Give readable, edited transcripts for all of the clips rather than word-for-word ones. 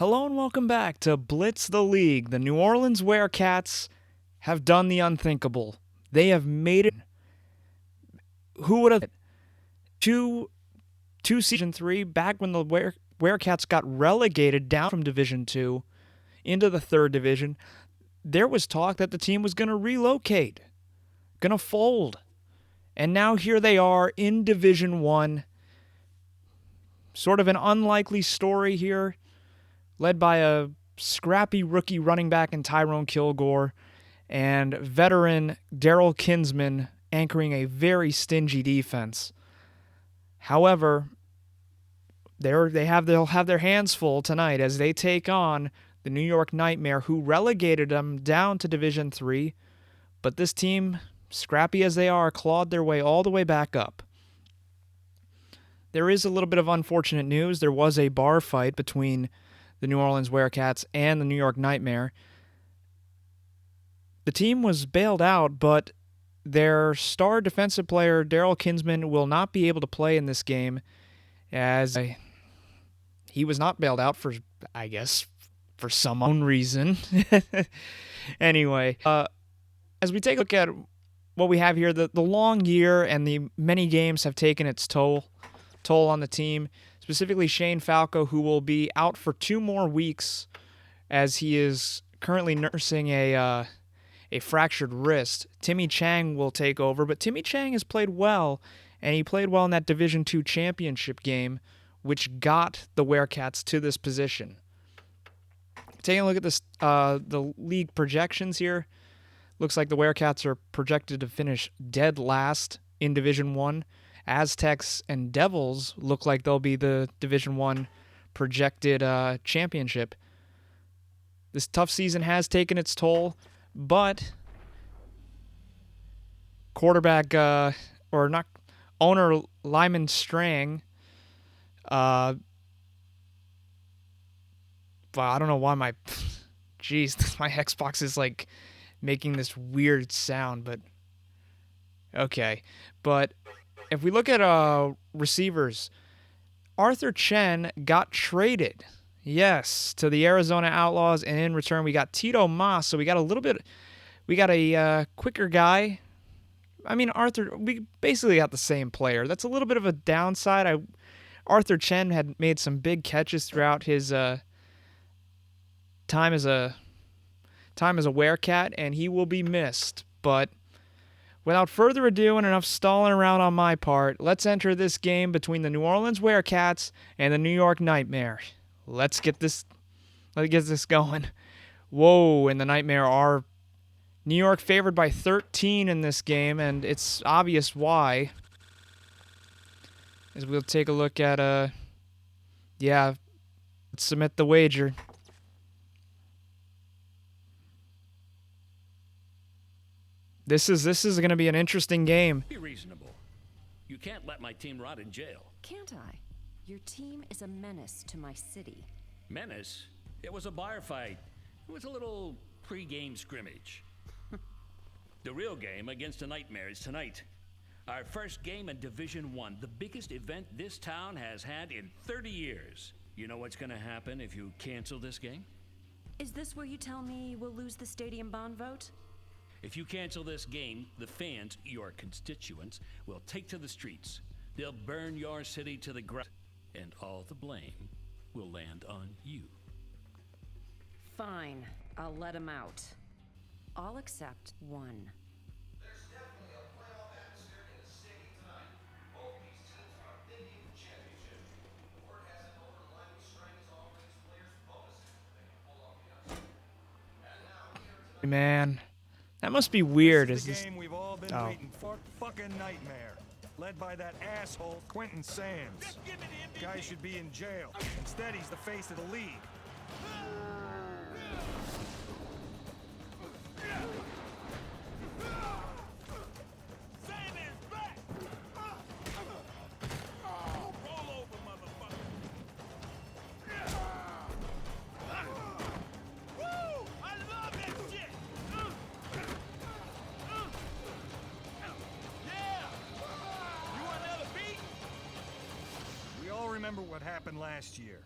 Hello and welcome back to Blitz the League. The New Orleans Werecats have done the unthinkable. They have made it. Who would have two season 3 back when the Werecats got relegated down from Division 2 into the 3rd division? There was talk that the team was going to relocate, going to fold. And now here they are in Division 1. Sort of an unlikely story here, led by a scrappy rookie running back in Tyrone Kilgore and veteran Daryl Kinsman anchoring a very stingy defense. However, they'll have their hands full tonight as they take on the New York Nightmare, who relegated them down to Division 3. But this team, scrappy as they are, clawed their way all the way back up. There is a little bit of unfortunate news. There was a bar fight between the New Orleans Werecats and the New York Nightmare. The team was bailed out, but their star defensive player, Daryl Kinsman, will not be able to play in this game, as he was not bailed out for, I guess, for some own reason. Anyway, as we take a look at what we have here, the long year and the many games have taken its toll on the team, specifically Shane Falco, who will be out for 2 more weeks as he is currently nursing a fractured wrist. Timmy Chang will take over, but Timmy Chang has played well, and he played well in that Division II championship game, which got the Werecats to this position. Taking a look at this, the league projections here, looks like the Werecats are projected to finish dead last in Division I. Aztecs and Devils look like they'll be the Division I projected championship. This tough season has taken its toll, but quarterback owner Lyman Strang, well, I don't know why my Xbox is like making this weird sound, but okay. But if we look at receivers, Arthur Chen got traded, yes, to the Arizona Outlaws, and in return we got Tito Mas. So we got a quicker guy. I mean, we basically got the same player. That's a little bit of a downside. Arthur Chen had made some big catches throughout his time as a Werecat, and he will be missed. But without further ado and enough stalling around on my part, let's enter this game between the New Orleans Werecats and the New York Nightmare. Let's get this going. Whoa, and the Nightmare are New York favored by 13 in this game, and it's obvious why. As we'll take a look at let's submit the wager. This is going to be an interesting game. Be reasonable. You can't let my team rot in jail. Can't I? Your team is a menace to my city. Menace? It was a bar fight. It was a little pre-game scrimmage. The real game against the Nightmare is tonight. Our first game in Division I, the biggest event this town has had in 30 years. You know what's going to happen if you cancel this game? Is this where you tell me we'll lose the stadium bond vote? If you cancel this game, the fans, your constituents, will take to the streets. They'll burn your city to the ground, and all the blame will land on you. Fine, I'll let him out. All except one. There's definitely a playoff atmosphere in the city tonight. Both these teams are big in the championship. Word has it over Lyman Strang is offering his players bonuses if they can pull off the upset. And now here tonight. Man, that must be weird. This is the game we've all been waiting for. Fucking Nightmare. Led by that asshole, Quentin Sands. Guy should be in jail. Instead, he's the face of the league. Remember what happened last year.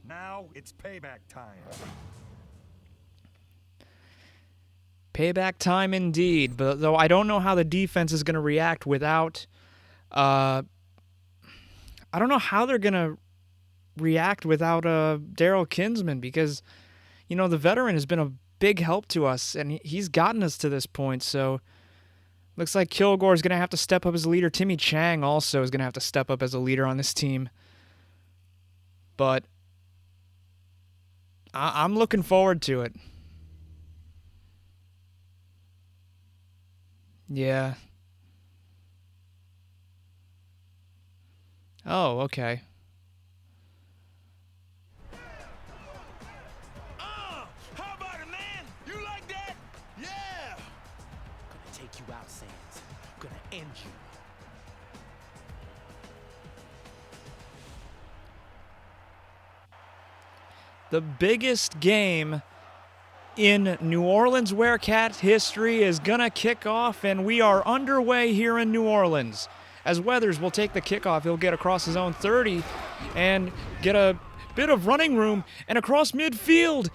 Now it's payback time. Payback time indeed, but though I don't know how the defense is going to react without I don't know how they're going to react without Daryl Kinsman, because you know the veteran has been a big help to us and he's gotten us to this point. So looks like Kilgore is going to have to step up as a leader. Timmy Chang also is going to have to step up as a leader on this team. But I'm looking forward to it. Yeah. Oh, okay. How about it, man? You like that? Yeah! Gonna take you out, Sands. Gonna end you. The biggest game in New Orleans Werecat history is going to kick off, and we are underway here in New Orleans. As Weathers will take the kickoff, he'll get across his own 30 and get a bit of running room, and across midfield,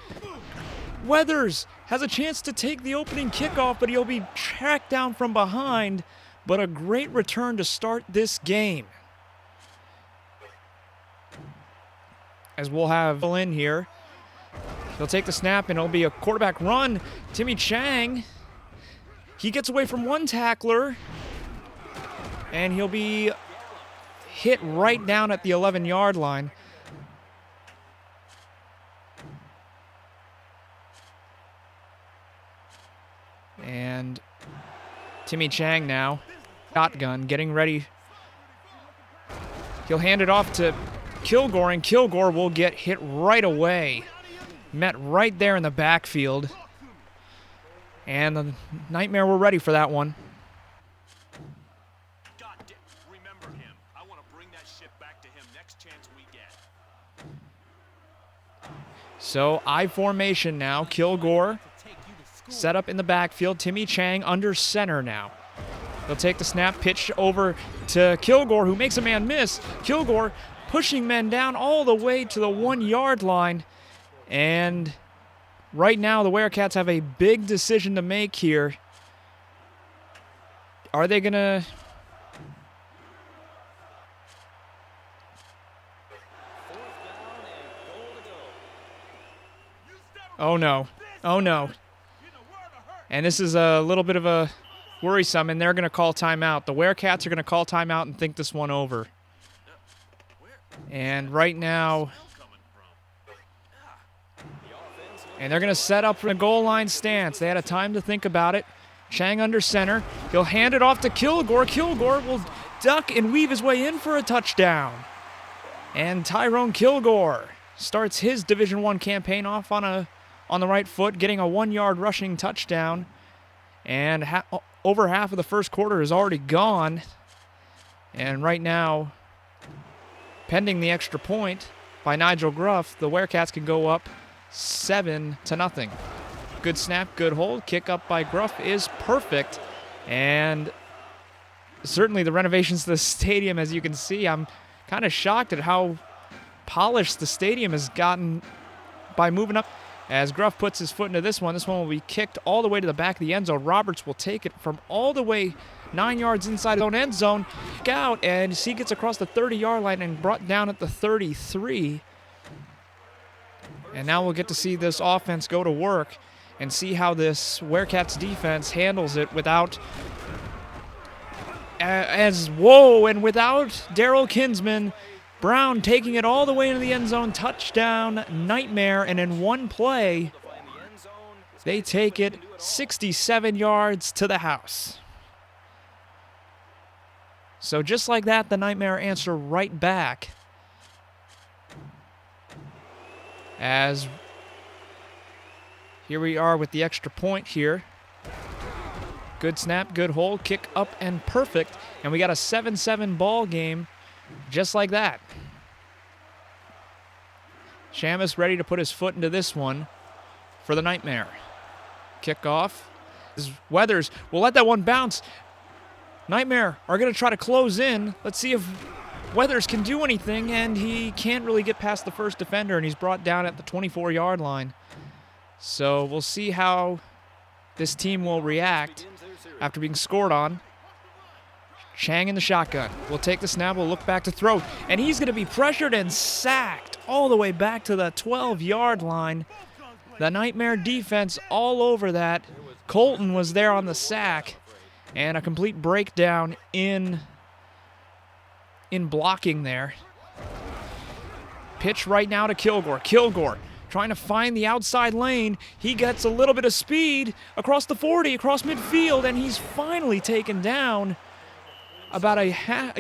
Weathers has a chance to take the opening kickoff, but he'll be tracked down from behind. But a great return to start this game. As we'll have in here. He'll take the snap, and it'll be a quarterback run. Timmy Chang, he gets away from one tackler, and he'll be hit right down at the 11-yard line. And Timmy Chang now, shotgun, getting ready. He'll hand it off to Kilgore, and Kilgore will get hit right away. Met right there in the backfield. And the Nightmare were ready for that one. God damn, remember him. I want to bring that shit back to him next chance we get. So I formation now. Kilgore set up in the backfield. Timmy Chang under center now. They'll take the snap, pitch over to Kilgore, who makes a man miss. Kilgore pushing men down all the way to the 1-yard line. And right now the Werecats have a big decision to make here. Are they going to... Oh no. Oh no. And this is a little bit of a worrisome, and they're going to call timeout. The Werecats are going to call timeout and think this one over. And right now... And they're going to set up for a goal line stance. They had a time to think about it. Chang under center. He'll hand it off to Kilgore. Kilgore will duck and weave his way in for a touchdown. And Tyrone Kilgore starts his Division I campaign off on the right foot, getting a 1-yard rushing touchdown. And over half of the first quarter is already gone. And right now, pending the extra point by Nigel Gruff, the Werecats can go up 7-0. Good snap, good hold. Kick up by Gruff is perfect. And certainly the renovations to the stadium, as you can see, I'm kind of shocked at how polished the stadium has gotten by moving up. As Gruff puts his foot into this one will be kicked all the way to the back of the end zone. Roberts will take it from all the way 9 yards inside his own end zone. Out, and he gets across the 30-yard line and brought down at the 33. And now we'll get to see this offense go to work and see how this Werecats defense handles it without without Daryl Kinsman. Brown taking it all the way into the end zone. Touchdown, Nightmare, and in one play, they take it 67 yards to the house. So just like that, the Nightmare answer right back. As here we are with the extra point here. Good snap, good hold, kick up and perfect. And we got a 7-7 ball game just like that. Shamus ready to put his foot into this one for the Nightmare. Kickoff. Weathers will let that one bounce. Nightmare are going to try to close in. Let's see if Weathers can do anything, and he can't really get past the first defender, and he's brought down at the 24-yard line. So we'll see how this team will react after being scored on. Chang in the shotgun. We'll take the snap, we'll look back to throw, and he's going to be pressured and sacked all the way back to the 12-yard line. The Nightmare defense all over that. Colton was there on the sack, and a complete breakdown in blocking there. Pitch right now to Kilgore. Kilgore trying to find the outside lane. He gets a little bit of speed across the 40, across midfield, and he's finally taken down about a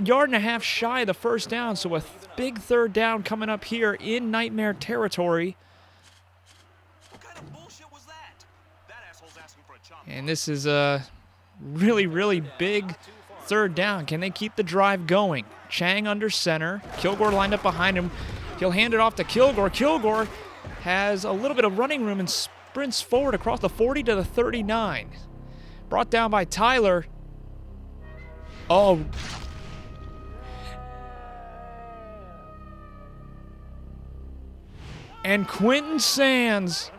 yard and a half shy of the first down. So a big third down coming up here in Nightmare territory. What kind of bullshit was that? That asshole's asking for a chop. And this is a really, really big third down. Can they keep the drive going? Chang under center. Kilgore lined up behind him. He'll hand it off to Kilgore. Kilgore has a little bit of running room and sprints forward across the 40 to the 39. Brought down by Tyler. Oh. And Quentin Sands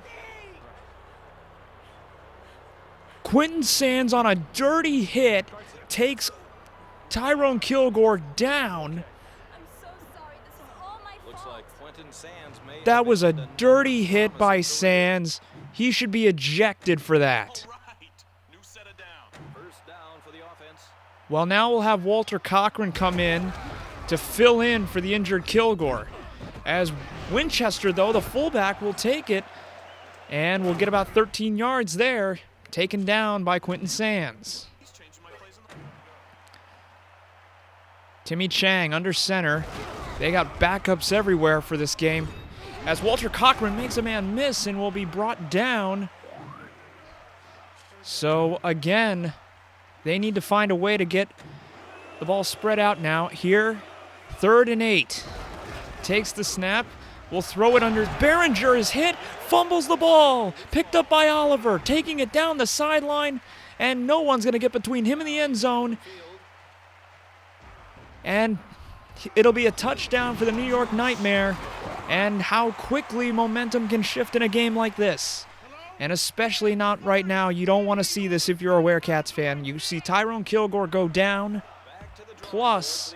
on a dirty hit takes Tyrone Kilgore down. I'm so sorry. This is all my Looks fault. like Quentin Sands may That have was a missed dirty hit by Sands. He should be ejected for that. Right. New set of down. First down for the offense. Well, now we'll have Walter Cochran come in to fill in for the injured Kilgore. As Winchester, though, the fullback, will take it, and we'll get about 13 yards there, taken down by Quentin Sands. He's changing my plays on the Timmy Chang under center. They got backups everywhere for this game. As Walter Cochran makes a man miss and will be brought down. So, again, they need to find a way to get the ball spread out now. Here, 3rd and 8. Takes the snap. Will throw it under. Behringer is hit. Fumbles the ball. Picked up by Oliver. Taking it down the sideline. And no one's going to get between him and the end zone. And it'll be a touchdown for the New York Nightmare. And how quickly momentum can shift in a game like this. And especially not right now. You don't want to see this if you're a Werecats fan. You see Tyrone Kilgore go down. Plus,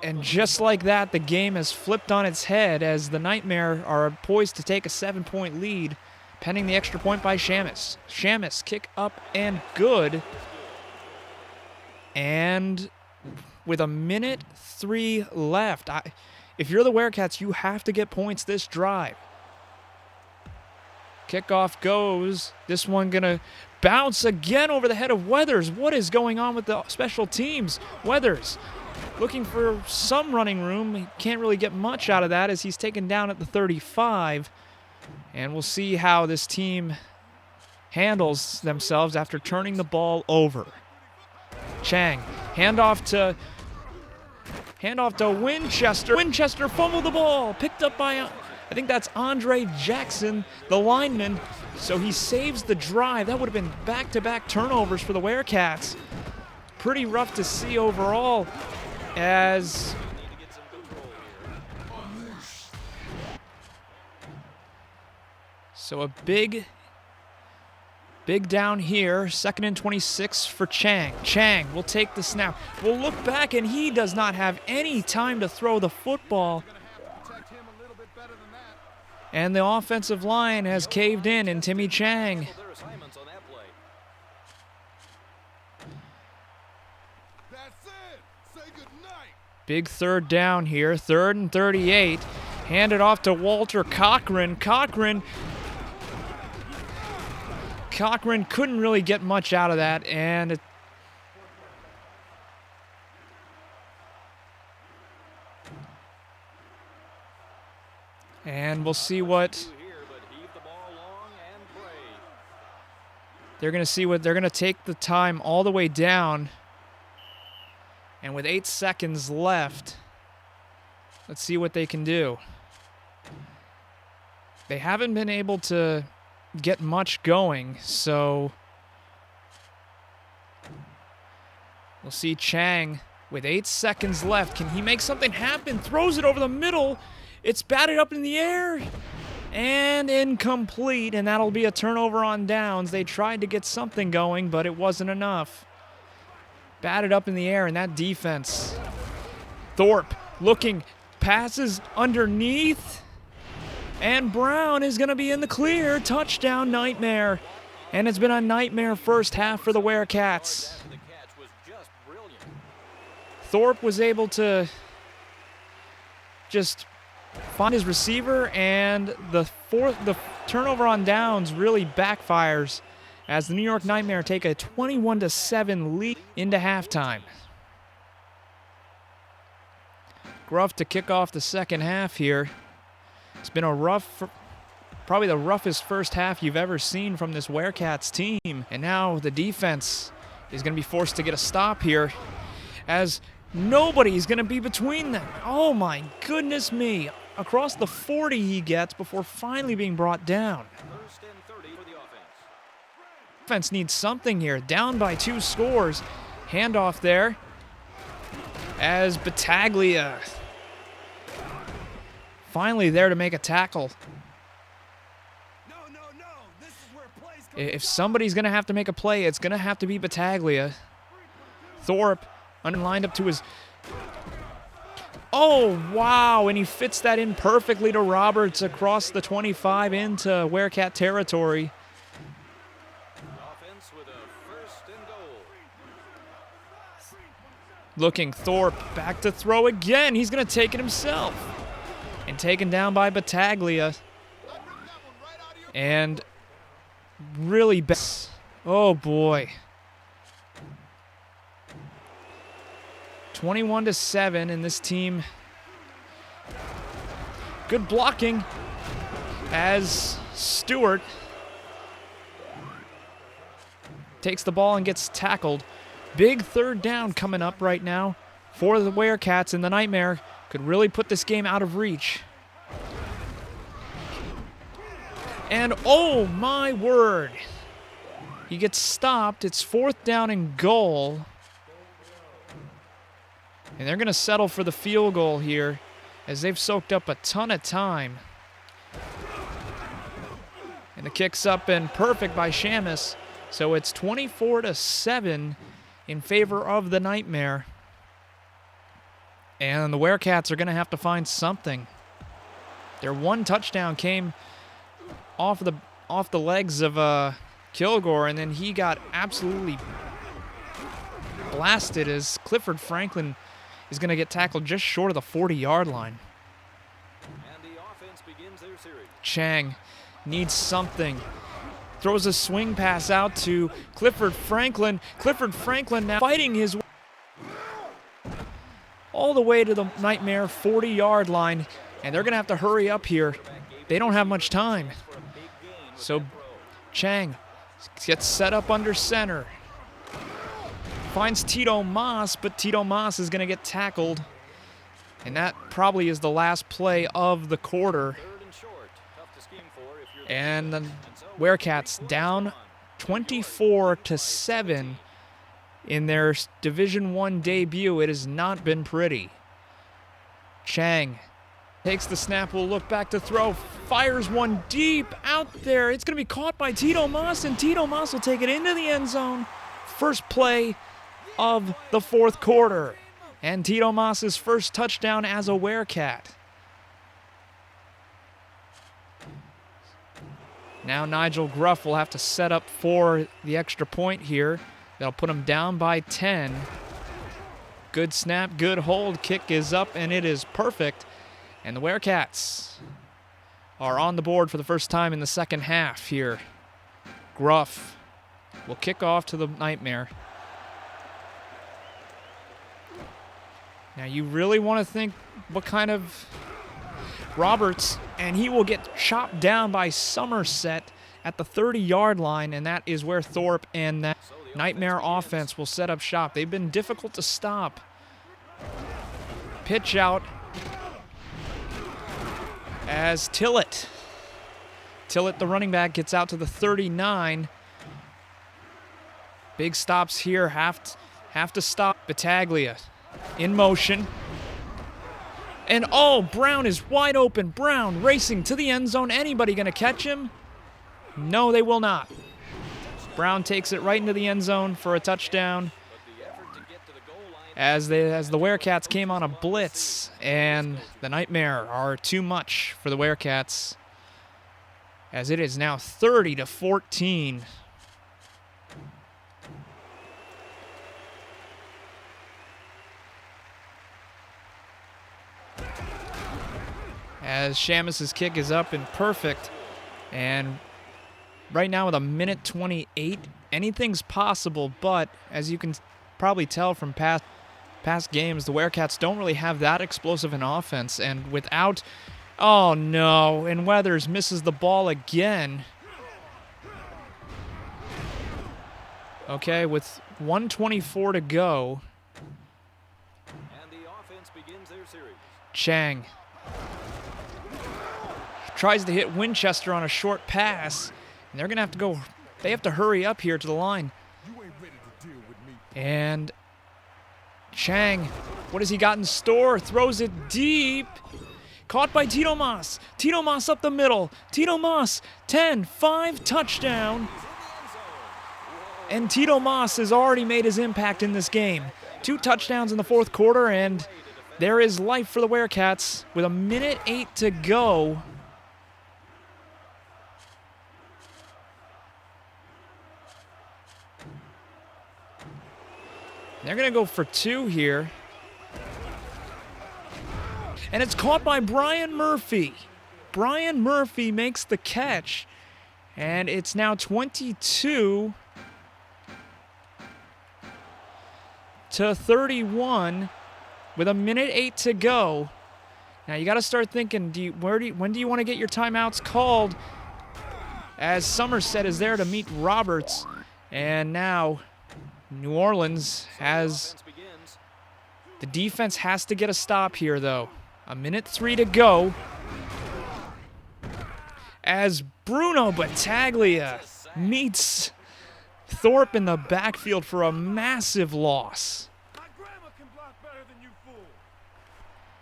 and just like that, the game has flipped on its head as the Nightmare are poised to take a 7-point lead, pending the extra point by Shamus. Shamus, kick up and good. And with 1:03 left, if you're the Werecats, you have to get points this drive. Kickoff goes. This one going to bounce again over the head of Weathers. What is going on with the special teams? Weathers looking for some running room. He can't really get much out of that as he's taken down at the 35. And we'll see how this team handles themselves after turning the ball over. Chang, handoff to Winchester. Winchester fumbled the ball. Picked up by, I think that's Andre Jackson, the lineman. So he saves the drive. That would have been back-to-back turnovers for the Werecats. Pretty rough to see overall as so a big down here. 2nd and 26 for Chang. Chang will take the snap. We'll look back, and he does not have any time to throw the football. And the offensive line has caved in, and Timmy Chang big 3rd down here, 3rd and 38. Hand it off to Walter Cochran. Cochran couldn't really get much out of that, and we'll see what they're going to see. What they're going to take the time all the way down. And with 8 seconds left, let's see what they can do. They haven't been able to get much going, so we'll see Chang with 8 seconds left. Can he make something happen? Throws it over the middle. It's batted up in the air. And incomplete, and that'll be a turnover on downs. They tried to get something going, but it wasn't enough. Batted up in the air, and that defense. Thorpe looking, passes underneath. And Brown is going to be in the clear. Touchdown, Nightmare. And it's been a nightmare first half for the Werecats. Thorpe was able to just find his receiver, and the turnover on downs really backfires as the New York Nightmare take a 21-7 lead into halftime. Gruff to kick off the second half here. It's been a rough, probably the roughest first half you've ever seen from this Werecats team. And now the defense is going to be forced to get a stop here as nobody's going to be between them. Oh my goodness me. Across the 40 he gets before finally being brought down. First and 30 for the offense. Defense needs something here. Down by 2 scores. Handoff there as Battaglia finally there to make a tackle. If somebody's going to have to make a play, it's going to have to be Battaglia. Thorpe lined up to his... Oh, wow, and he fits that in perfectly to Roberts across the 25 into Werecat territory. Offense with a first and goal. Looking, Thorpe back to throw again. He's going to take it himself. And taken down by Battaglia. And really bad. Oh, boy. 21-7, and this team, good blocking as Stewart takes the ball and gets tackled. Big third down coming up right now for the Werecats, and the Nightmare could really put this game out of reach. And oh my word, he gets stopped. It's 4th down and goal. And they're going to settle for the field goal here as they've soaked up a ton of time. And the kick's up and perfect by Shamus. So it's 24-7 in favor of the Nightmare. And the Werecats are going to have to find something. Their one touchdown came off the legs of Kilgore, and then he got absolutely blasted as Clifford Franklin is going to get tackled just short of the 40-yard line. And the offense begins their series. Chang needs something. Throws a swing pass out to Clifford Franklin. Clifford Franklin now fighting his way all the way to the Nightmare 40-yard line, and they're going to have to hurry up here. They don't have much time. So Chang gets set up under center. Finds Tito Moss, but Tito Moss is going to get tackled. And that probably is the last play of the quarter. And the Werecats down 24-7 in their Division I debut. It has not been pretty. Chang takes the snap, will look back to throw, fires one deep out there. It's going to be caught by Tito Moss, and Tito Moss will take it into the end zone. First play of the 4th quarter, and Tito Moss's first touchdown as a Werecat. Now Nigel Gruff will have to set up for the extra point here. That'll put him down by 10. Good snap, good hold, kick is up, and it is perfect. And the Werecats are on the board for the first time in the second half here. Gruff will kick off to the Nightmare. Now you really want to think what kind of Roberts, and he will get chopped down by Somerset at the 30-yard line, and that is where Thorpe and that Nightmare offense will set up shop. They've been difficult to stop. Pitch out as Tillett, the running back, gets out to the 39. Big stops here, have to stop Battaglia. in motion. And oh, Brown is wide open. Brown racing to the end zone. Anybody going to catch him? No, they will not. Brown takes it right into the end zone for a touchdown. As the Werecats came on a blitz, and the Nightmare are too much for the Werecats, as it is now 30-14. As Shamus's kick is up and perfect, and right now with a minute 28, anything's possible, but as you can probably tell from past games, the Werecats don't really have that explosive an offense, and without, oh no, and Weathers misses the ball again. Okay, with 1:24 to go. And the offense begins their series. Chang tries to hit Winchester on a short pass, and they're gonna have to go, they have to hurry up here to the line. And Chang, what has he got in store? Throws it deep. Caught by Tito Mas. Tito Mas up the middle. Tito Mas, 10-5 touchdown. And Tito Mas has already made his impact in this game. 2 touchdowns in the fourth quarter, and there is life for the Werecats with a minute 8 to go. They're going to go for 2 here. And it's caught by Brian Murphy. Brian Murphy makes the catch. And it's now 22-31 with a minute 8 to go. Now you got to start thinking, when do you want to get your timeouts called? As Somerset is there to meet Roberts. And now New Orleans has, the defense has to get a stop here though. A minute 3 to go. As Bruno Battaglia meets Thorpe in the backfield for a massive loss.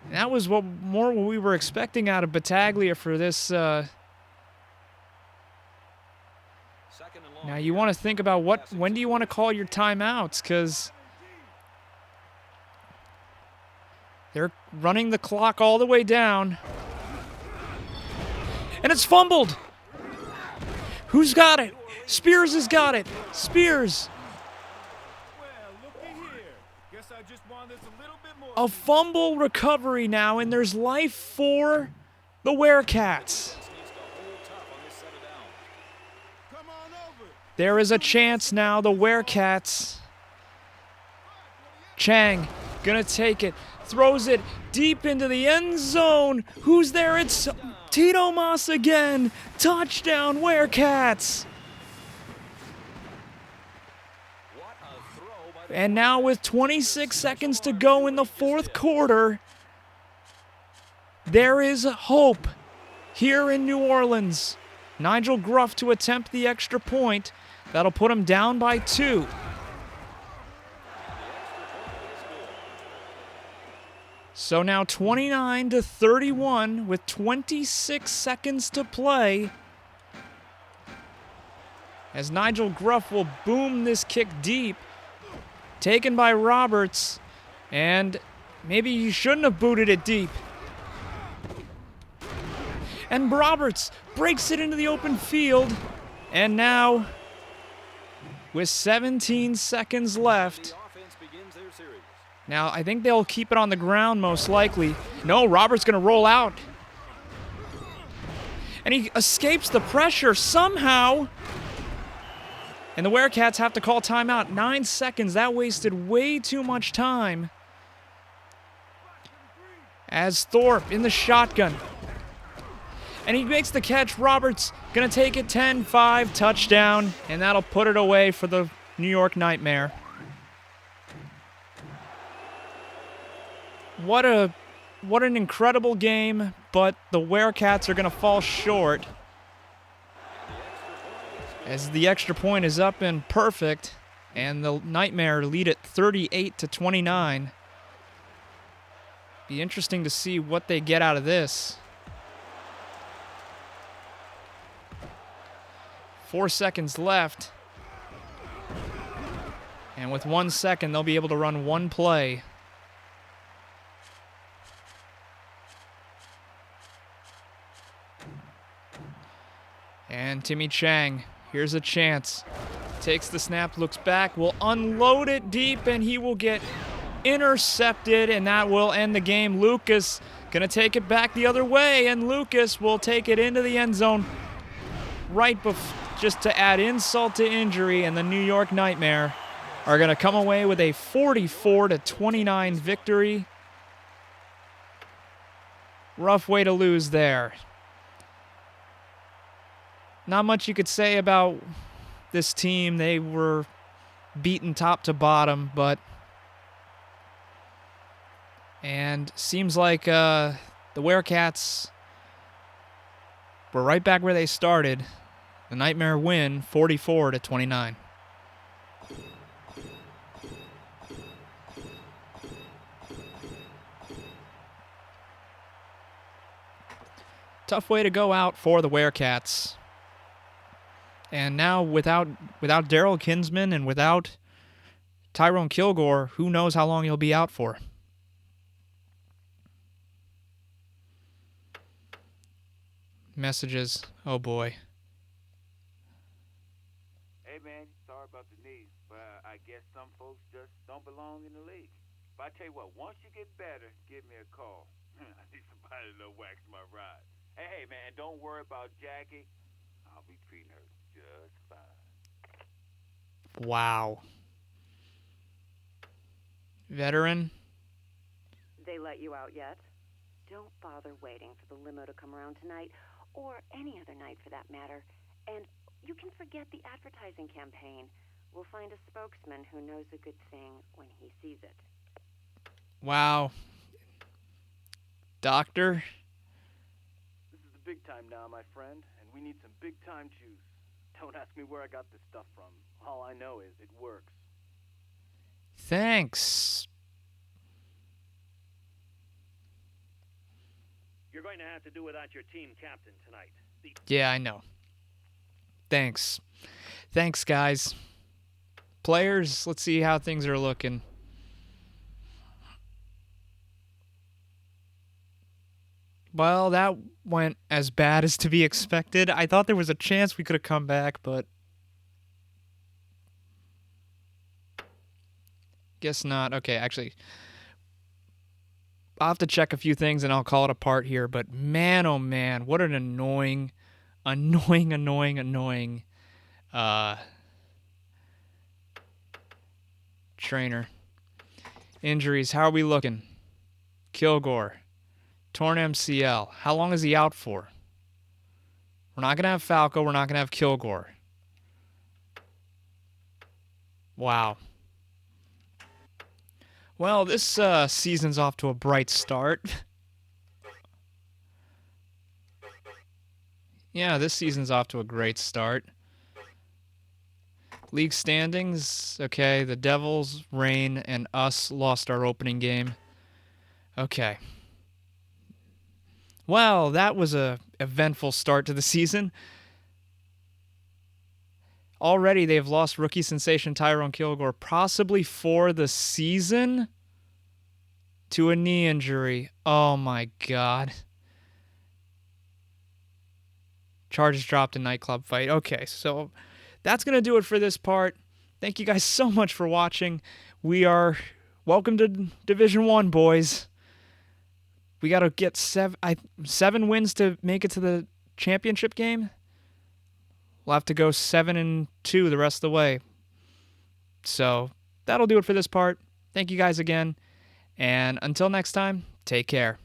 And that was what we were expecting out of Battaglia for this. Now you want to think about when do you want to call your timeouts, because they're running the clock all the way down. And it's fumbled. Who's got it? Spears has got it. Spears. A fumble recovery now, and there's life for the Werecats. There is a chance now, the Werecats. Chang gonna take it, throws it deep into the end zone. Who's there? It's Tito Mas again. Touchdown, Werecats. And now with 26 seconds to go in the fourth quarter, there is hope here in New Orleans. Nigel Gruff to attempt the extra point. That'll put him down by 2. So now 29-31 with 26 seconds to play. As Nigel Gruff will boom this kick deep. Taken by Roberts. And maybe he shouldn't have booted it deep. And Roberts breaks it into the open field. And now, with 17 seconds left, now I think they'll keep it on the ground most likely. No, Roberts going to roll out. And he escapes the pressure somehow. And the Werecats have to call timeout. 9 seconds, that wasted way too much time. As Thorpe in the shotgun. And he makes the catch. Roberts going to take it 10-5, touchdown. And that'll put it away for the New York Nightmare. What an incredible game, but the Werecats are going to fall short. As the extra point is up and perfect. And the Nightmare lead it 38-29. Be interesting to see what they get out of this. 4 seconds left. And with 1 second, they'll be able to run one play. And Timmy Chang, here's a chance. Takes the snap, looks back, will unload it deep, and he will get intercepted, and that will end the game. Lucas gonna take it back the other way, and Lucas will take it into the end zone right just to add insult to injury, and the New York Nightmare are gonna come away with a 44-29 victory. Rough way to lose there. Not much you could say about this team. They were beaten top to bottom, and seems like the Werecats were right back where they started. The Nightmare win 44-29. Tough way to go out for the Werecats. And now without Daryl Kinsman and without Tyrone Kilgore, who knows how long he'll be out for. Messages. Oh boy. Hey man, sorry about the knees, but I guess some folks just don't belong in the league. But I tell you what, once you get better, give me a call. I need somebody to wax my ride. Hey man, and don't worry about Jackie. I'll be treating her just fine. Wow. Veteran. They let you out yet? Don't bother waiting for the limo to come around tonight, or any other night for that matter. And you can forget the advertising campaign. We'll find a spokesman who knows a good thing when he sees it. Wow. Doctor. This is the big time now, my friend, and we need some big time juice. Don't ask me where I got this stuff from. All I know is it works. Thanks. You're going to have to do without your team captain tonight. Yeah, I know. Thanks. Thanks, guys. Players, let's see how things are looking. Well, that went as bad as to be expected. I thought there was a chance we could have come back, but guess not. Okay, actually, I'll have to check a few things and I'll call it apart here, but man, oh man, what an annoying trainer. Injuries, how are we looking? Kilgore, torn MCL. How long is he out for? We're not going to have Falco. We're not going to have Kilgore. Wow. Well, this season's off to a bright start. Yeah, this season's off to a great start. League standings, okay, the Devils, Reign, and us lost our opening game. Okay. Well, that was a eventful start to the season. Already they've lost rookie sensation Tyrone Kilgore, possibly for the season, to a knee injury. Oh my God. Charges dropped in nightclub fight. Okay, so that's going to do it for this part. Thank you guys so much for watching. We are welcome to Division 1, boys. We got to get 7 wins to make it to the championship game. We'll have to go 7-2 the rest of the way. So that'll do it for this part. Thank you guys again. And until next time, take care.